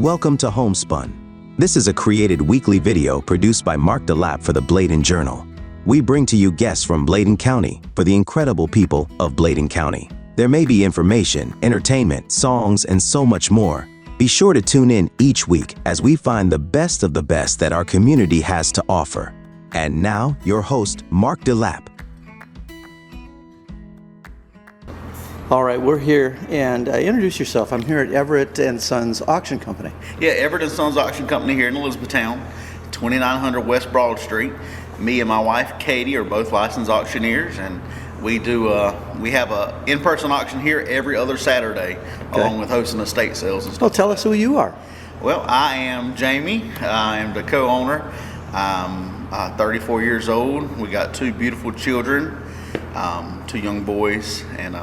Welcome to Homespun. This is a created weekly video produced by Mark DeLapp for the Bladen Journal. We bring to you guests from Bladen County for the incredible people of Bladen County. There may be information, entertainment, songs, and so much more. Be sure to tune in each week as we find the best of the best that our community has to offer. And now, your host, Mark DeLapp. All right, we're here, and introduce yourself. I'm here at Everitte & Sons Auction Company. Yeah, Everitte & Sons Auction Company here in Elizabethtown, 2900 West Broad Street. Me and my wife, Katie, are both licensed auctioneers, and we have a in-person auction here every other Saturday, along with hosting estate sales and stuff. Well, tell us who you are. Well, I am Jamie. I am the co-owner. I'm 34 years old. We got two beautiful children, two young boys, and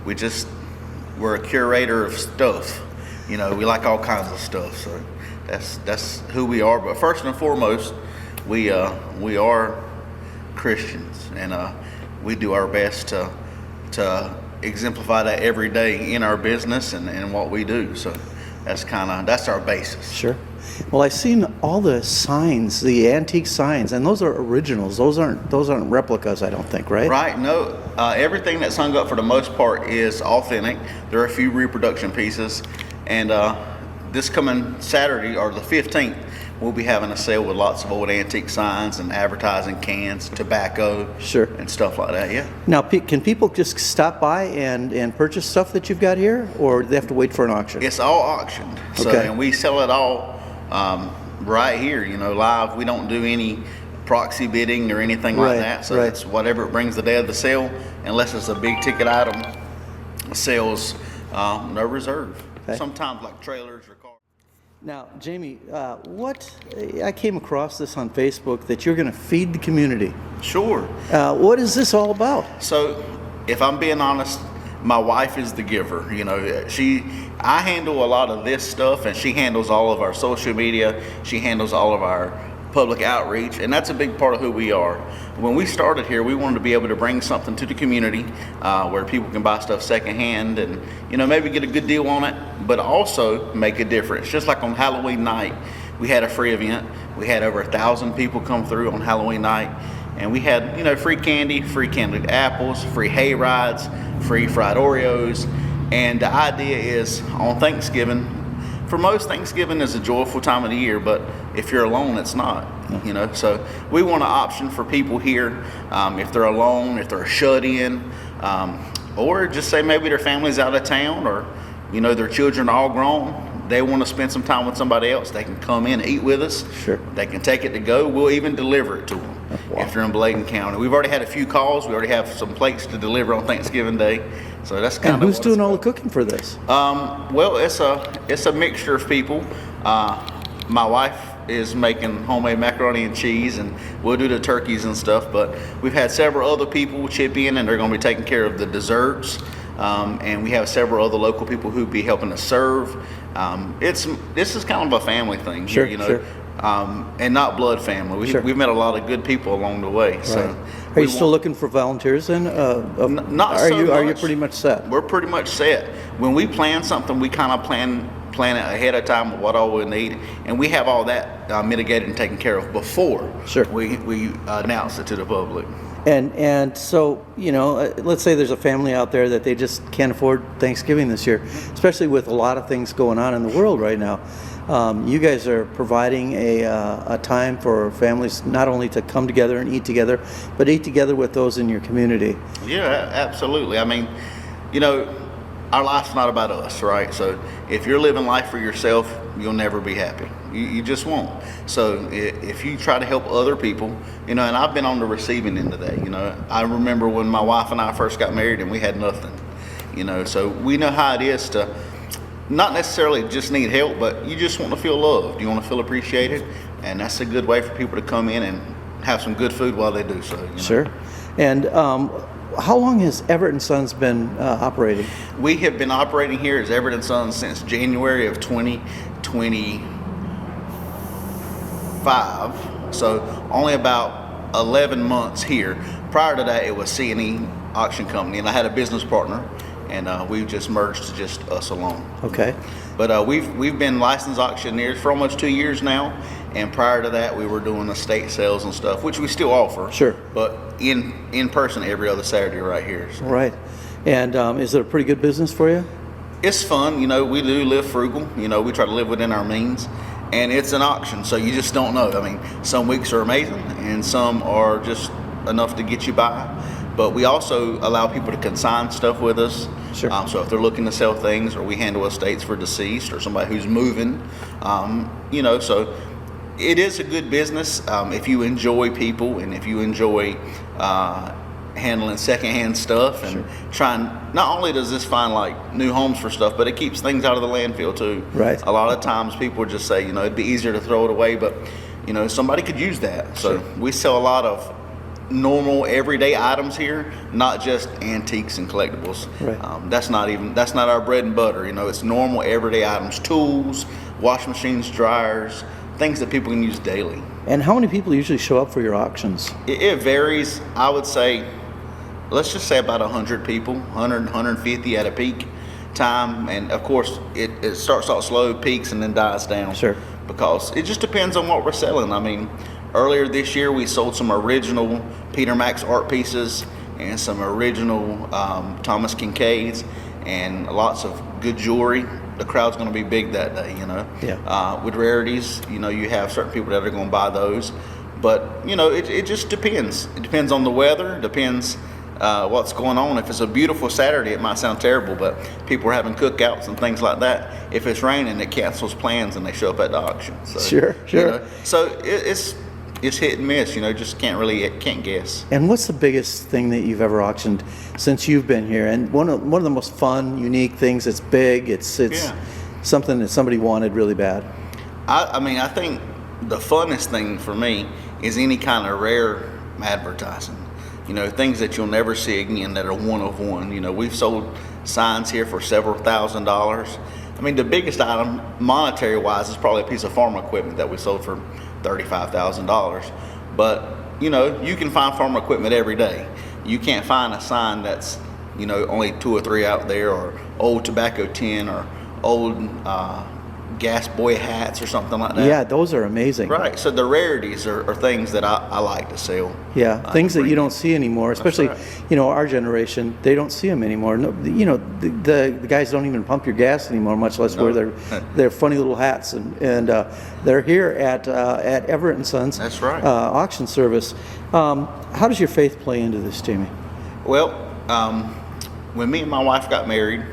we're a curator of stuff. You know, we like all kinds of stuff, so that's who we are. But first and foremost, we are Christians, and we do our best to exemplify that every day in our business and what we do. So that's our basis. Sure. Well, I've seen all the signs, the antique signs, and those are originals. Those aren't replicas, I don't think, right? Right. No. Everything that's hung up for the most part is authentic. There are a few reproduction pieces, and this coming Saturday, or the 15th, we'll be having a sale with lots of old antique signs and advertising cans, tobacco, sure, and stuff like that. Yeah. Now, can people just stop by and purchase stuff that you've got here, or do they have to wait for an auction? It's all auctioned. So, okay. And we sell it all right here, live. We don't do any proxy bidding or anything like that. So it's whatever it brings the day of the sale, unless it's a big ticket item. Sales, no reserve. Okay. Sometimes like trailers or cars. Now, Jamie, I came across this on Facebook that you're going to feed the community. Sure. What is this all about? So, if I'm being honest, my wife is the giver. I handle a lot of this stuff, and she handles all of our social media. She handles all of our public outreach, and that's a big part of who we are. When we started here, we wanted to be able to bring something to the community where people can buy stuff secondhand and maybe get a good deal on it, but also make a difference. Just like on Halloween night, we had a free event. We had over 1,000 people come through on Halloween night, and we had free candy, free candied apples, free hay rides, free fried Oreos. And the idea is on Thanksgiving, for most, Thanksgiving is a joyful time of the year, but if you're alone, it's not. So we want an option for people here, if they're alone, if they're shut in, or just say maybe their family's out of town, or their children are all grown. They want to spend some time with somebody else. They can come in and eat with us. Sure. They can take it to go. We'll even deliver it to them. Wow. If they're in Bladen County. We've already had a few calls. We already have some plates to deliver on Thanksgiving Day. So that's kind of. And who's doing all the cooking for this? Well, it's a mixture of people. My wife is making homemade macaroni and cheese, and we'll do the turkeys and stuff. But we've had several other people chip in, and they're going to be taking care of the desserts. And we have several other local people who'll be helping us serve. This is kind of a family thing here, Sure. And not blood family. We've met a lot of good people along the way. Right. So, are you still looking for volunteers then? Not so much. Are you pretty much set? We're pretty much set. When we plan something, we kind of plan it ahead of time, what all we need, and we have all that mitigated and taken care of before we announce it to the public. And so, let's say there's a family out there that they just can't afford Thanksgiving this year, especially with a lot of things going on in the world right now. You guys are providing a time for families not only to come together and eat together, but eat together with those in your community. Yeah, absolutely. I mean, our life's not about us, right? So if you're living life for yourself, you'll never be happy. You just won't. So if you try to help other people, and I've been on the receiving end of that. I remember when my wife and I first got married and we had nothing. So we know how it is to not necessarily just need help, but you just want to feel loved. You want to feel appreciated, and that's a good way for people to come in and have some good food while they do so. Sure. And how long has Everitte & Sons been operating? We have been operating here as Everitte & Sons since January of 2025. So only about 11 months here. Prior to that, it was C&E Auction Company, and I had a business partner, and we've just merged to just us alone. Okay. But we've been licensed auctioneers for almost 2 years now, and prior to that, we were doing estate sales and stuff, which we still offer. Sure. But in person every other Saturday right here. So. Right. And is it a pretty good business for you? It's fun, you know. We do live frugal, you know. We try to live within our means, and it's an auction, so you just don't know. I mean, some weeks are amazing, and some are just enough to get you by. But we also allow people to consign stuff with us. Sure. So if they're looking to sell things, or we handle estates for deceased or somebody who's moving, you know, so it is a good business if you enjoy people and if you enjoy handling secondhand stuff and trying. Not only does this find like new homes for stuff, but it keeps things out of the landfill too. Right. A lot of times people just say, you know, it'd be easier to throw it away, but you know, somebody could use that. So we sell a lot of normal everyday items here, not just antiques and collectibles. Right. That's not our bread and butter. You know, it's normal everyday items, tools, washing machines, dryers, things that people can use daily. And how many people usually show up for your auctions? It varies. I would say, let's just say about 100 people, 100, 150 at a peak time. And of course, it starts out slow, peaks, and then dies down. Sure. Because it just depends on what we're selling. I mean, earlier this year, we sold some original Peter Max art pieces and some original Thomas Kincaids and lots of good jewelry. The crowd's going to be big that day, you know. Yeah. With rarities, you know, you have certain people that are going to buy those. But, you know, it just depends. It depends on the weather. It depends what's going on. If it's a beautiful Saturday, it might sound terrible, but people are having cookouts and things like that. If it's raining, it cancels plans and they show up at the auction. So, Sure. You know, so it's hit and miss, you know, just can't guess. And what's the biggest thing that you've ever auctioned since you've been here? And one of the most fun, unique things. It's big. It's something that somebody wanted really bad. I mean, I think the funnest thing for me is any kind of rare advertising. You know, things that you'll never see again that are one of one. You know, we've sold signs here for several $1,000s. I mean, the biggest item, monetary wise, is probably a piece of farm equipment that we sold for $35,000. But, you know, you can find farm equipment every day. You can't find a sign that's, you know, only 2 or 3 out there, or old tobacco tin, or old gas boy hats or something like that. Yeah, those are amazing. Right. So the rarities are things that I like to sell. Yeah, things that you don't see anymore, especially, you know, our generation, they don't see them anymore. No, you know, the guys don't even pump your gas anymore, much less wear their funny little hats. And they're here at Everitte and Sons. That's right. Auction service. How does your faith play into this, Jamie? Well, when me and my wife got married,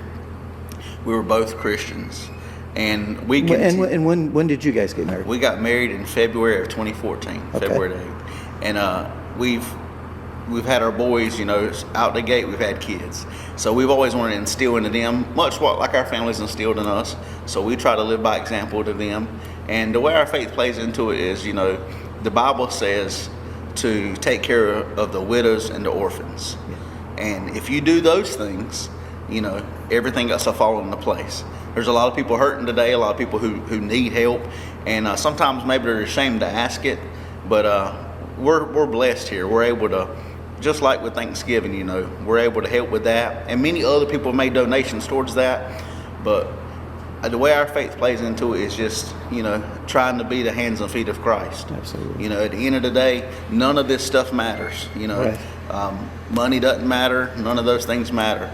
we were both Christians. And we and when did you guys get married? We got married in February of 2014, okay. February 8th. And we've had our boys, you know, out the gate. We've had kids, so we've always wanted to instill into them much what like our families instilled in us. So we try to live by example to them. And the way our faith plays into it is, you know, the Bible says to take care of the widows and the orphans. Yeah. And if you do those things, you know, everything else will fall into place. There's a lot of people hurting today, a lot of people who need help, and sometimes maybe they're ashamed to ask it, but we're blessed here. We're able to, just like with Thanksgiving, you know, we're able to help with that, and many other people have made donations towards that, but the way our faith plays into it is just, you know, trying to be the hands and feet of Christ. Absolutely. You know, at the end of the day, none of this stuff matters, you know. Right. Money doesn't matter, none of those things matter.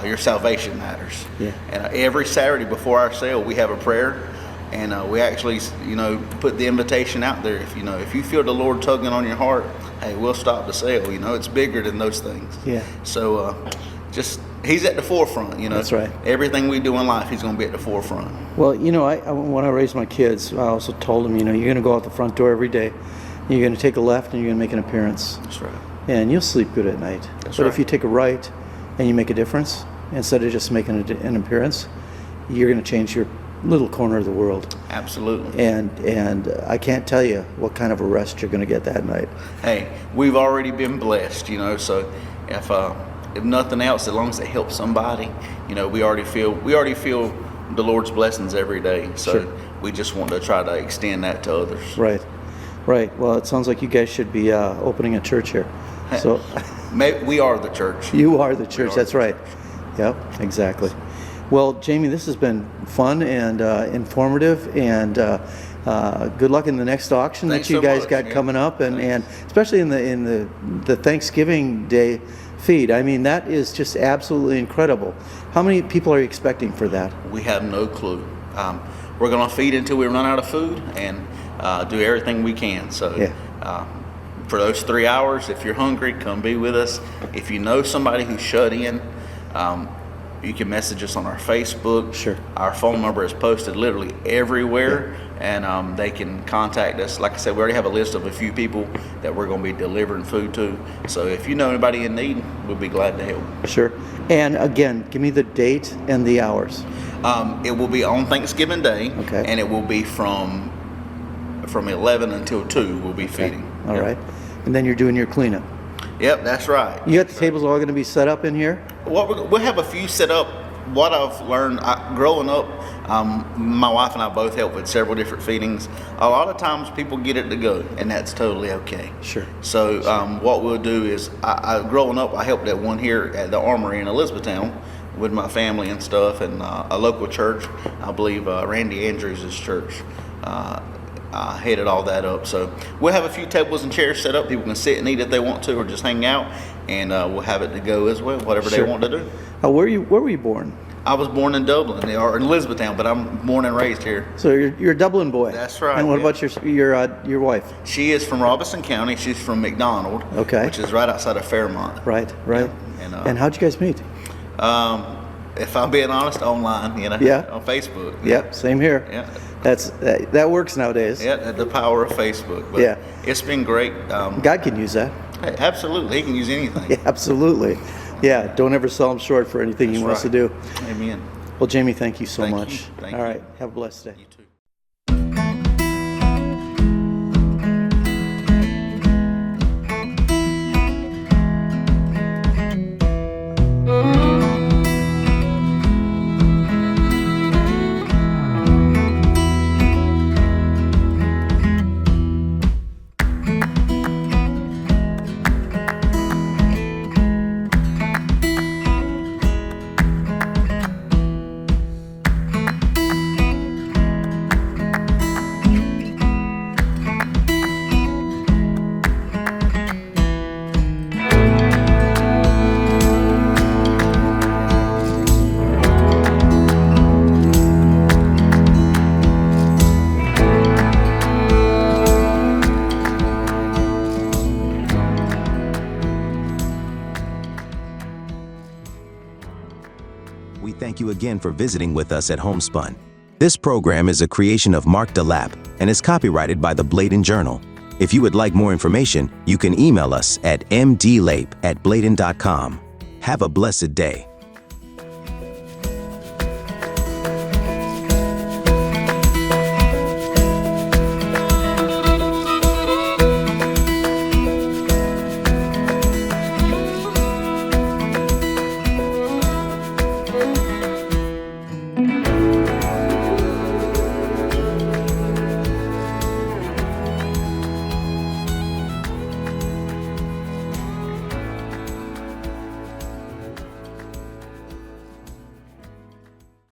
Your salvation matters. Yeah. And every Saturday before our sale, we have a prayer, and we actually, you know, put the invitation out there. If you feel the Lord tugging on your heart, hey, we'll stop the sale. You know, it's bigger than those things. Yeah. So just He's at the forefront. You know. That's right. Everything we do in life, He's going to be at the forefront. Well, you know, when I raised my kids, I also told them, you know, you're going to go out the front door every day. You're going to take a left, and you're going to make an appearance. That's right. And you'll sleep good at night. That's but right. if you take a right and you make a difference, instead of just making an appearance, you're going to change your little corner of the world. Absolutely. And I can't tell you what kind of a rest you're going to get that night. Hey, we've already been blessed, you know. So if nothing else, as long as it helps somebody, you know, we already feel the Lord's blessings every day. So sure. We just want to try to extend that to others. Right. Well, it sounds like you guys should be opening a church here. So we are the church. You are the church. That's right. Yep, exactly. Well, Jamie, this has been fun and informative, and good luck in the next auction Thanks that you so guys much, got yeah. coming up, and especially in the Thanksgiving Day feed. I mean, that is just absolutely incredible. How many people are you expecting for that? We have no clue. We're going to feed until we run out of food and do everything we can. So for those 3 hours, if you're hungry, come be with us. If you know somebody who's shut in, you can message us on our Facebook. Sure. Our phone number is posted literally everywhere, and they can contact us. Like I said, we already have a list of a few people that we're going to be delivering food to. So if you know anybody in need, we'll be glad to help. Sure. And again, give me the date and the hours. It will be on Thanksgiving Day, Okay. and it will be from 11 until 2. We'll be feeding. All Yep. right. And then you're doing your cleanup. Yep, that's right. You got the tables all going to be set up in here? We'll have a few set up. What I've learned growing up, my wife and I both help with several different feedings. A lot of times people get it to go, and that's totally okay. Sure. So what we'll do is, growing up, I helped at one here at the Armory in Elizabethtown with my family and stuff, and a local church, I believe Randy Andrews' church, headed all that up. So we'll have a few tables and chairs set up. People can sit and eat if they want to, or just hang out, and we'll have it to go as well, whatever Sure. they want to do. Where were you born? I was born in Dublin, or in Elizabethtown, but I'm born and raised here. So you're a Dublin boy. That's right, And what yeah. about your wife? She is from Robeson County. She's from McDonald, Okay. which is right outside of Fairmont. Right. And how'd you guys meet? If I'm being honest, online, Yeah. on Facebook. Yep, same here. Yeah. That works nowadays. Yeah, the power of Facebook. But Yeah. it's been great. God can use that. Hey, absolutely, he can use anything. Yeah, absolutely. Yeah, don't ever sell him short for anything he wants right. to do. Amen. Well, Jamie, thank you so Thank much. you. Thank All you. right, have a blessed day. You too. We thank you again for visiting with us at Homespun. This program is a creation of Mark DeLapp and is copyrighted by the Bladen Journal. If you would like more information, you can email us at mdlape@bladen.com. Have a blessed day.